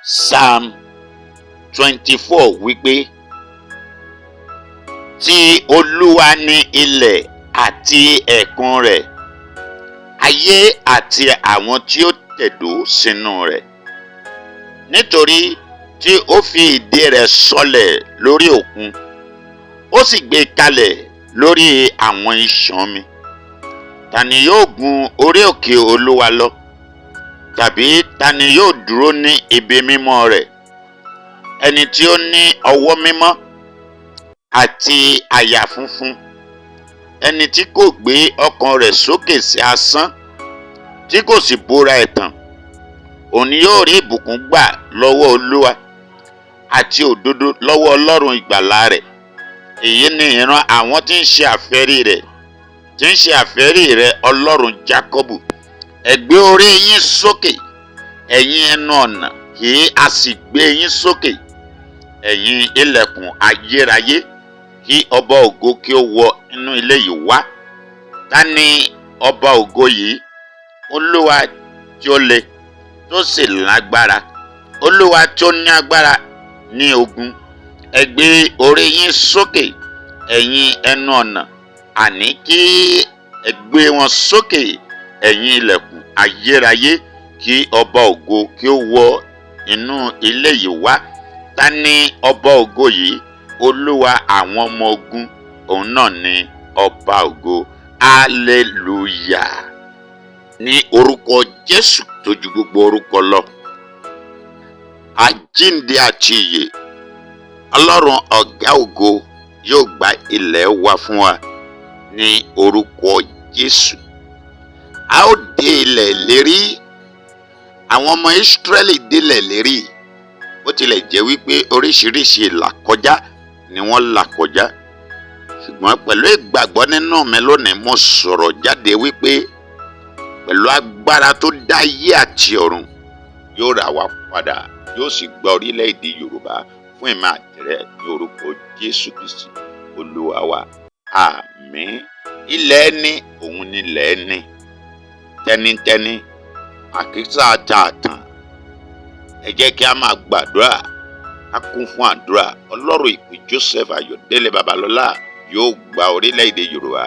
Psalm 24 wípé, ti Olúwa ni ilẹ̀ àti ẹ̀kún rẹ̀, ayé àti àwọn tí ó tẹ̀dó sínú rẹ̀. Nítorí tí ó fi ìdí rẹ̀ sọlẹ̀ lórí òkun, ó sì gbé kalẹ̀ lórí àwọn ìṣàn omi. Ta ni yóò gun orí òkè Olúwa lọ? Tàbí ta ni yóò dúró ní ibi mímọ́ rẹ̀? Ẹni tí ó ní ọwọ́ mímọ́ àti àyà funfun, ẹni tí kò gbé ọkàn rẹ̀ sókè sí asán, tí kò sì búra ẹ̀tàn. Òun ni yóò rí ìbùkún gbà lọ́wọ́ Olúwa àti òdodo lọ́wọ́ Ọlọ́run ìgbàlà rẹ̀. Èyí ni ìran àwọn tí ń ṣe àfẹ́rí rẹ̀, tí ń ṣe àfẹ́rí rẹ̀, Ọlọ́run Jákọ́bù. Ẹ gbé orí yín sókè, ẹ̀yin ẹnu ọ̀nà, kí a sì gbé yín sókè, ẹ̀yin ilẹ̀kùn ayérayé, kí ọba ògo kí ó wọ inú ilé yìí wá. Ta ni ọba ògo yìí? Olúwa tí ó le, tó sì lágbára, Olúwa tí ó ní agbára ní ogun. Ẹ gbé orí yín sókè, ẹ̀yin ẹnu ọ̀nà, àní kí ẹ gbé wọn sókè, ẹ̀yin ilẹ̀kùn ayérayé, kí ọba ògo kí ó wọ inú ilé yìí wá. Ta ni ọba ògo yìí? Olúwa àwọn ọmọ ogun, òun náà ni ọba ògo. Hallelujah. Ní orúkọ Jésù tó ju gbogbo orúkọ lọ, àjíǹde àti ìyè, Ọlọ́run ọ̀gá ògo yóò gba ilẹ̀ wa fún wa ní orúkọ Jésù. A ó dé ilẹ̀ ìlérí. Àwọn ọmọ Ísírẹ́lì délẹ̀ ìlérí, bó tilẹ̀ jẹ́ wípé oríṣiríṣi ìlàkọjá ni wọ́n là kọjá. Ṣùgbọ́n pẹ̀lú ìgbàgbọ́ nínú mi lónìí, mo sọ̀rọ̀ jáde wípé pẹ̀lú agbára tó dá ayé àti ọ̀run, yóò rà wá padà, yóò sì gba orílẹ̀-èdè Yorùbá fún ìmọ̀ àtẹ̀rẹ́ ní orúkọ Jésù Kristi Olúwa wa. Àmín. Ilẹ̀ ẹni, òun ni ilẹ̀ ẹni. Tẹnitẹni, àkísà tààtàn. Ẹ jẹ́ kí a máa gbàdúrà, a kún fún àdúrà. Ọlọ́run ìpè Joseph Ayọ̀délé Babalọ́lá yóò gba orílẹ̀-èdè Yorùbá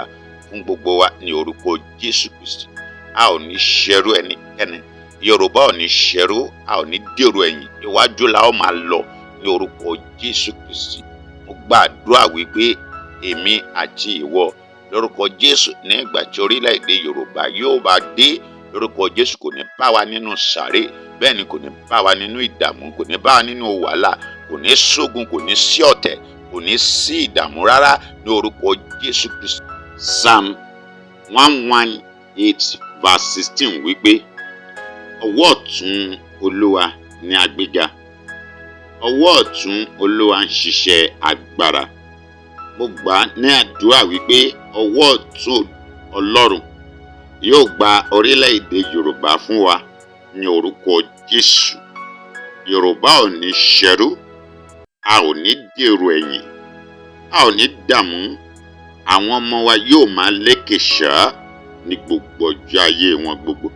fún gbogbo wa ní orúkọ Jésù Kristi. A ò ní ṣẹrú ẹnikẹ́ni, Yorùbá ò ní ṣẹrú, a ò ní dèrò ẹ̀yìn, iwájú la ó máa lọ ní orúkọ Jésù Kristi. Mo gbàdúrà wípé èmi àti ìwọ lórúkọ Jésù, ní ìgbà tí orílẹ̀-èdè Yorùbá yóò bá dé, lórúkọ Jésù kò ní bá wa nínú sàré, bẹ́ẹ̀ ni kò ní bá wa nínú ìdààmú, kò ní bá wa nínú wàhálà, kò ní sógun, kò ní sí ọ̀tẹ̀, kò ní sí ìdààmú rárá ní orúkọ Jésù Kristi. Psalm 118 verse 16 wípé, ọwọ́ ọ̀tún Olúwa ni àgbéga, ọwọ́ ọ̀tún Olúwa ń ṣiṣẹ́ agbára. Mo gbà ní àdúrà wípé ọwọ́ ọ̀tún Ọlọ́run yóò gba orílẹ̀-èdè Yorùbá fún wa ní orúkọ Jésù. Yorùbá ò ní ṣẹrú, a ò ní dèrò ẹ̀yìn, a ò ní dààmú. Àwọn ọmọ wa yóò máa lékè ṣá ní gbogbo ọjọ́ ayé wọn gbogbo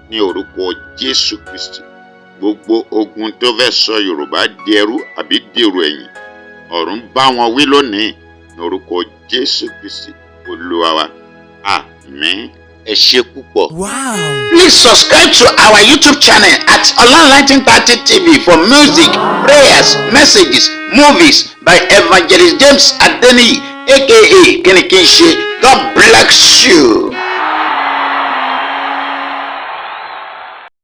ní orúkọ Jésù Kristi. Gbogbo ogun tó fẹ́ sọ Yorùbá di ẹrú àbí dèrò ẹ̀yìn, ọ̀run bá wọn wí lónìí ní orúkọ Jésù Kristi Olúwa wa. Àmín. Ẹ ṣé púpọ̀. Wow. Please subscribe to our YouTube channel at Olorun 30 TV for music, prayers, messages, movies by Evangelist James Adeniyi, a.k.a. kinikiOlorun. God bless you.